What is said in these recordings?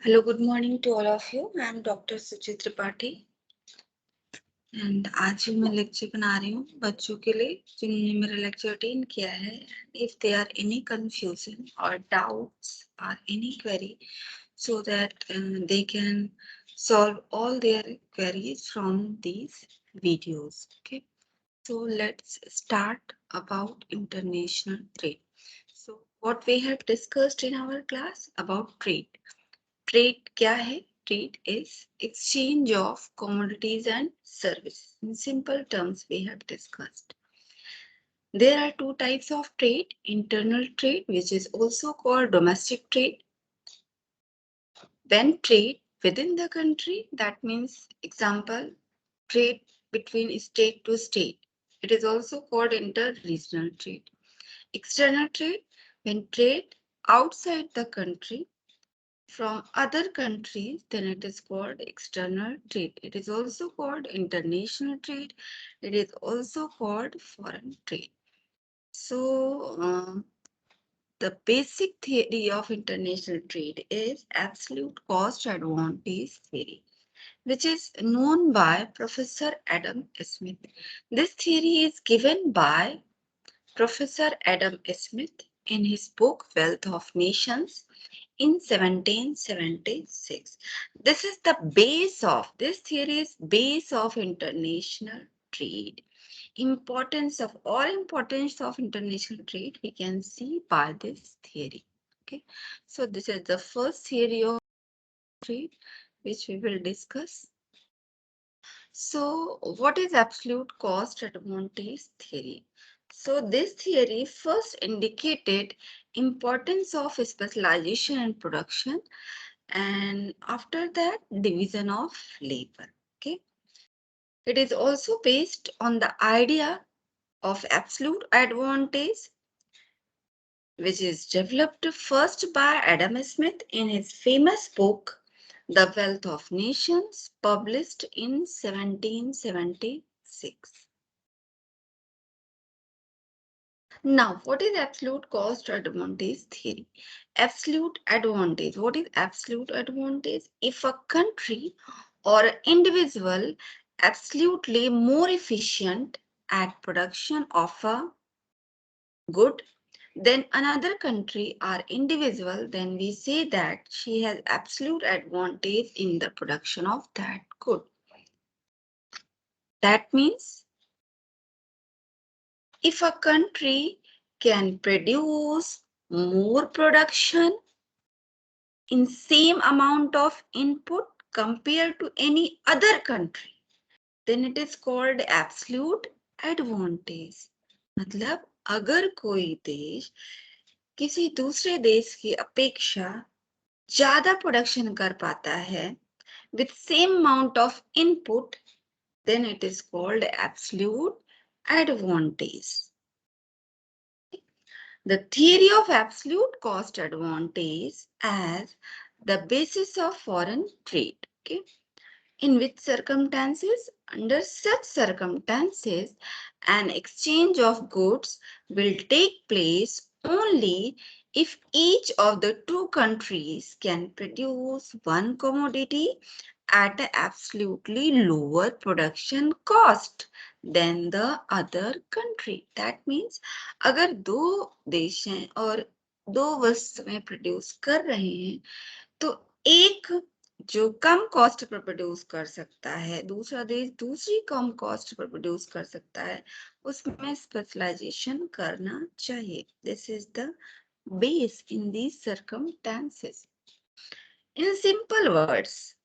Hello, good morning to all of you. I am Dr. Suchit Tripathi and आज भी मैं lecture बना रही हूँ बच्चों के लिए जिन्होंने मेरा लेक्चर अटेंड किया है. If there are any confusion or doubts or any query, so that they can solve all their queries from these videos. Okay, so let's start about international trade. So what we have discussed in our class about trade. Trade क्या है? Trade is exchange of commodities and services. In simple terms, we have discussed. There are two types of trade: internal trade, which is also called domestic trade. When trade within the country, that means, example, trade between state to state. It is also called inter-regional trade. External trade, when trade outside the country from other countries, then it is called external trade. It is also called international trade. It is also called foreign trade. So, the basic theory of international trade is absolute cost advantage theory, which is known by Professor Adam Smith. This theory is given by Professor Adam Smith in his book Wealth of Nations in 1776. This is the base of this theory is base of international trade. Importance of international trade we can see by this theory. Okay, so this is the first theory of trade which we will discuss. So what is absolute cost advantage theory? So this theory first indicated importance of specialization in production, and after that division of labor. Okay, it is also based on the idea of absolute advantage, which is developed first by Adam Smith in his famous book The Wealth of Nations, published in 1776. Now, what is absolute cost advantage theory? Absolute advantage. What is absolute advantage? If a country or individual absolutely more efficient at production of a good than another country or individual, then we say that she has absolute advantage in the production of that good. That means if a country can produce more production in same amount of input compared to any other country, then it is called absolute advantage. मतलब अगर कोई देश किसी दूसरे देश की अपेक्षा ज्यादा प्रोडक्शन कर पाता है with same amount of input, then it is called absolute advantage. The theory of absolute cost advantage as the basis of foreign trade. Okay. In which circumstances? Under such circumstances, an exchange of goods will take place only if each of the two countries can produce one commodity at an absolutely lower production cost than the other country. That means अगर दो देश हैं और दो वस्तुएं produce कर रहे हैं, तो एक जो कम कॉस्ट पर प्रोड्यूस कर सकता है, दूसरा देश दूसरी कम कॉस्ट पर प्रोड्यूस कर सकता है, उसमें स्पेशलाइजेशन करना चाहिए. This is the base in these circumstances. In simple words,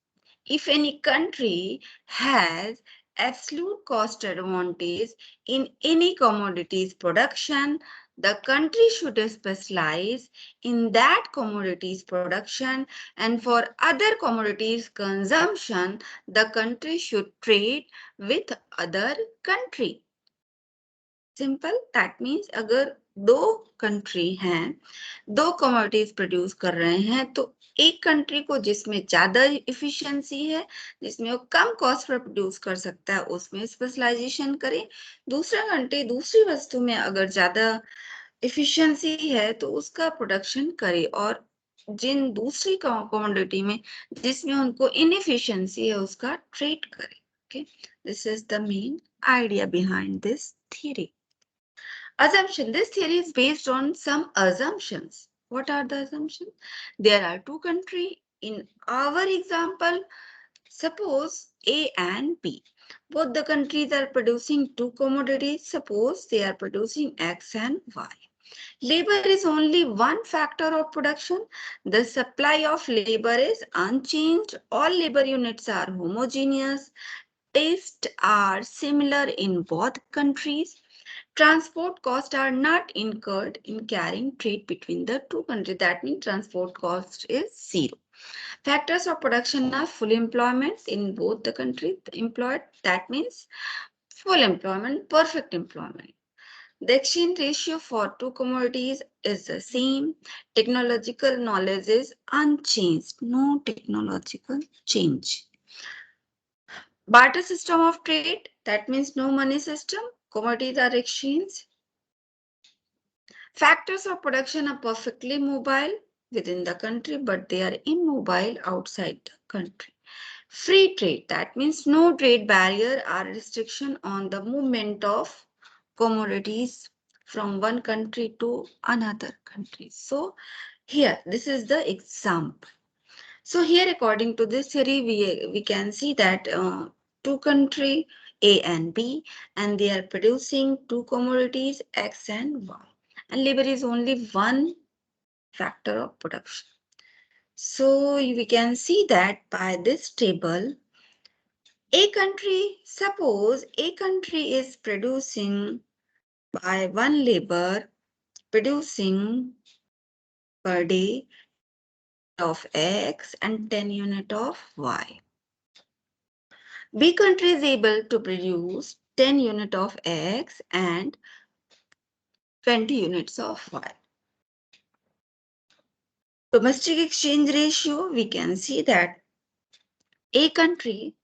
if any country has absolute cost advantage in any commodities production, the country should specialize in that commodities production, and for other commodities consumption, the country should trade with other country. Simple that means अगर दो country हैं, दो commodities produce कर रहे हैं, तो एक country को जिसमें ज्यादा इफिशिएंसी है, जिसमें वो कम कॉस्ट पर प्रोड्यूस कर सकता है, उसमें स्पेशलाइजेशन करें. दूसरा कंट्री दूसरी वस्तु में अगर ज्यादा इफिशिएंसी है तो उसका प्रोडक्शन करे. और जिन दूसरी कमोडिटी में जिसमें उनको इनएफिशिएंसी है उसका ट्रेड करे. Okay, this is the main idea behind this theory. Assumption. This theory is based on some assumptions. What are the assumptions? There are two countries. In our example, suppose A and B. Both the countries are producing two commodities. Suppose they are producing X and Y. Labor is only one factor of production. The supply of labor is unchanged. All labor units are homogeneous. Tastes are similar in both countries. Transport costs are not incurred in carrying trade between the two countries. That means transport cost is zero. Factors of production are full employment in both the countries employed. That means full employment, perfect employment. The exchange ratio for two commodities is the same. Technological knowledge is unchanged. No technological change. Barter system of trade. That means no money system. Commodities are exchanged. Factors of production are perfectly mobile within the country, but they are immobile outside the country. Free trade, that means no trade barrier or restriction on the movement of commodities from one country to another country. So here, this is the example. So here, according to this theory, we can see that two country A and B, and they are producing two commodities X and Y. And labor is only one factor of production. So we can see that by this table, a country, suppose a country is producing by one labor, producing per day 10 unit of X and 10 unit of Y. B country is able to produce 10 unit of X and 20 units of Y. Domestic exchange ratio, we can see that A country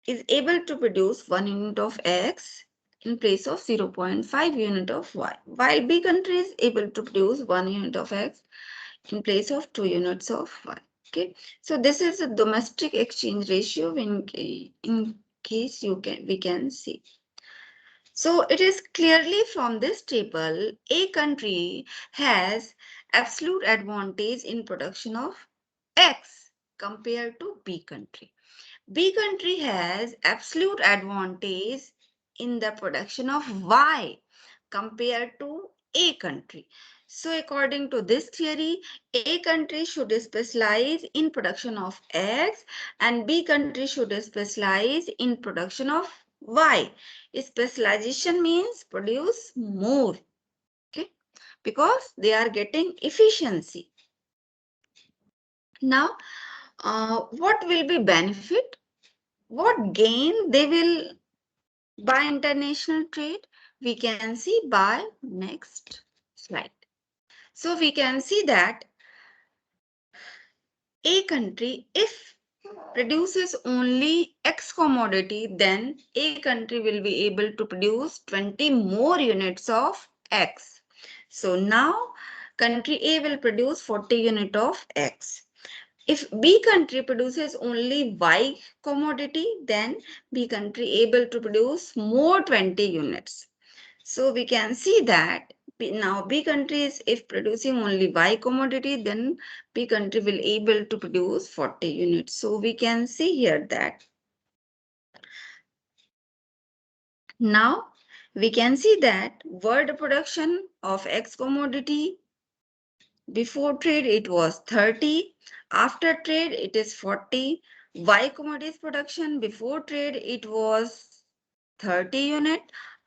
is able to produce 1 unit of X in place of 0.5 unit of Y, while B country is able to produce 1 unit of X in place of 2 units of Y. Okay, so this is the domestic exchange ratio in case we can see. So it is clearly from this table, A country has absolute advantage in production of X compared to B country. B country has absolute advantage in the production of Y compared to A country. So according to this theory, A country should specialize in production of X and B country should specialize in production of Y. Specialization means produce more, okay? Because they are getting efficiency. Now, what will be benefit? What gain they will by international trade? We can see by next slide. So we can see that a country, if produces only X commodity, then a country will be able to produce 20 more units of X. So now country A will produce 40 unit of X. If B country produces only Y commodity, then B country able to produce more 20 units. So we can see that now B country is if producing only Y commodity, then B country will able to produce 40 units. So we can see here that now we can see that world production of X commodity before trade it was 30, after trade it is 40. Y commodities production before trade it was 30 unit,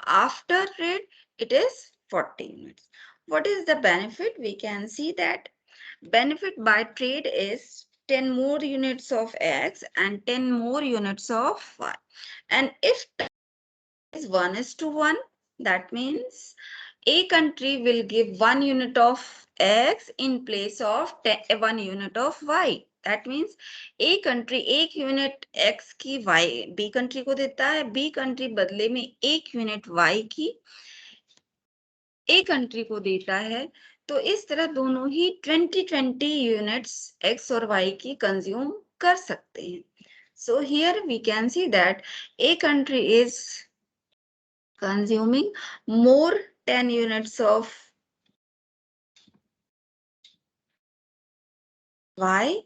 after trade it is 40 units. What is the benefit? We can see that benefit by trade is 10 more units of X and 10 more units of Y. And if is 1:1, that means a country will give 1 unit of X in place of 1 unit of Y. That means a country 1 unit X की Y B country को देता है, B country बदले में 1 unit Y की A country को देता है. तो इस तरह दोनों ही 2020 यूनिट्स एक्स और वाई की कंज्यूम कर सकते हैं. So here we can see that a country is consuming more 10 units of Y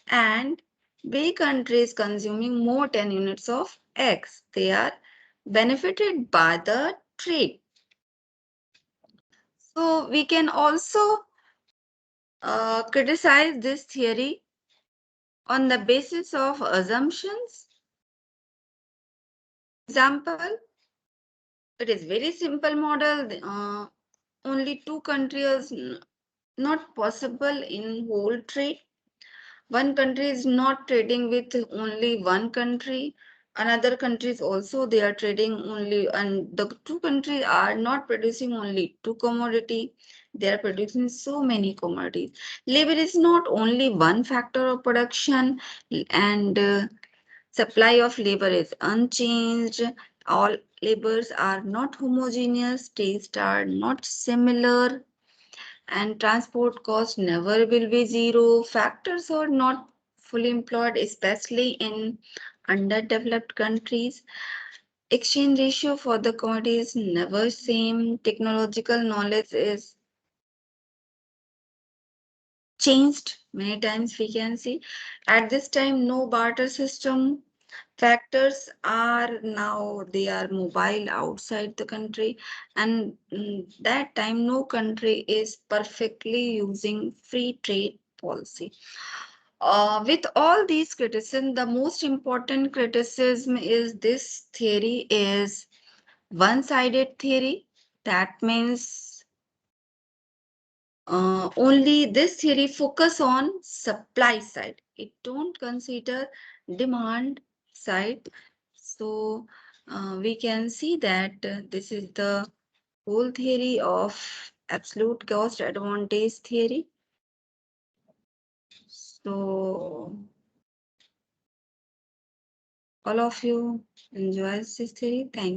and B country is consuming more 10 units of X. They are benefited by the trade. So we can also criticize this theory on the basis of assumptions. Example, it is very simple model. Only two countries not possible in whole trade. One country is not trading with only one country. Another countries also they are trading only, and the two countries are not producing only two commodity. They are producing so many commodities. Labor is not only one factor of production, and supply of labor is unchanged. All labors are not homogeneous. Tastes are not similar, and transport cost never will be zero. Factors are not fully employed, especially in underdeveloped countries. Exchange ratio for the commodity is never same. Technological knowledge is changed many times, we can see. At this time, no barter system. Factors are now they are mobile outside the country, and that time no country is perfectly using free trade policy. With all these criticism, the most important criticism is this theory is one-sided theory. That means only this theory focus on supply side. It don't consider demand side. So we can see that this is the whole theory of absolute cost advantage theory. So all of you enjoy this theory. Thank